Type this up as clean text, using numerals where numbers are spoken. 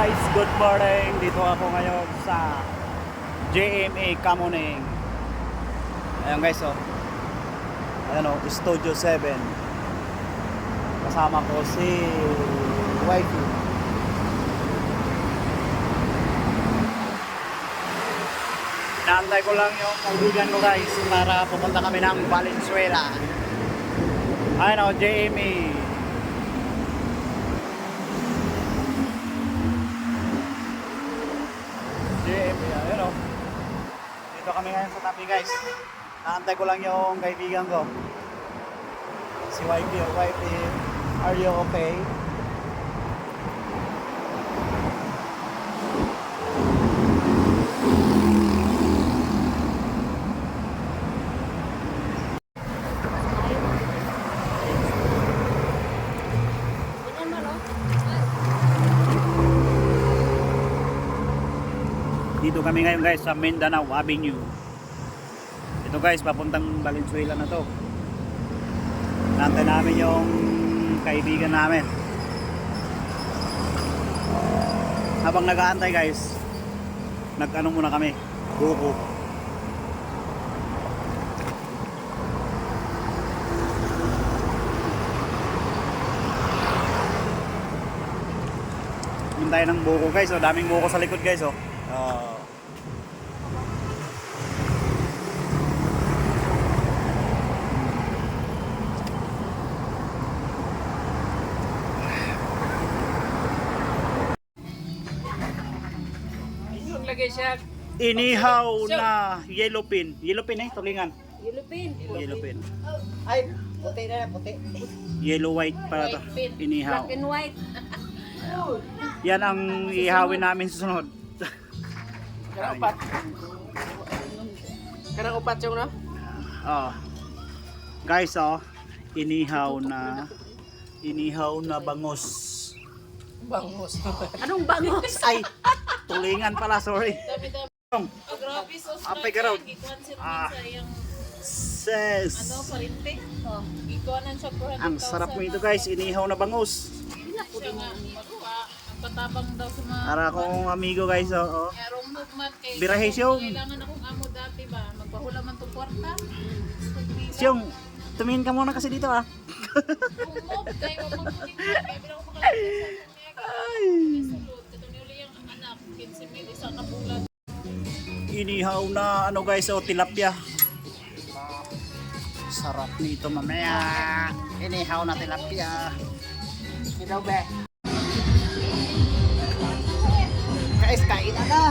guys, good morning. Dito ako ngayon sa JMA Kamuning. Ayan guys, oh. Ayan oh, Studio 7. Kasama ko si wifey. Inaantay ko lang yung kaibigan ko guys para pupunta kami ng Valenzuela. Ayan oh, JMA. Ayan o. Dito kami ngayon sa tabi guys. Naantay ko lang yung kaibigan ko. Si Wifey. Wifey, are you okay? Dito kami ngayon guys sa Mindanao Avenue. Ito guys, papuntang Valenzuela na to. Nantay namin yung kaibigan namin. Habang nag-aantay guys, nag-ano muna kami, buko. Hintay ng buko guys, oh, daming buko sa likod guys, oh. Lagay siya. Inihaw na yellow pin. Yellow pin eh, tulingan. Yellow pin. Yellow pin. Ay, puti na, puti. Yellow white para to. White pin. Inihaw. Black and white. Yan ang ihawin namin susunod. Karang upat. Karang upat yung no? Oh. Guys, oh, inihaw na bangus. Bangus. Anong bangos? Ay, tulingan pala, sorry. Grabe, so Apay ka raw. Ikuan siya Ah. sa yung Ses. parinte. Ikuanan siya 400,000. Ang sarap nito guys, inihaw na bangus. Siya nga, ang patabang daw sa mga... Para akong amigo guys, oh. Merong movement kay... Birahisyon. Kailangan akong amo dati ba? Magpahula man itong kwarta. Siyong, tumingin ka muna kasi dito ah. Move, kayo magputik mo. Kaya bilang ako makalagay sa Ay. sulod. Katong niuli yung anak, 15,000 isang kabulan. Inihaw na ano guys, oh, tilapia. Sarap nito mamaya. Inihaw na tilapia. Ikaw ba? Guys, kain na na.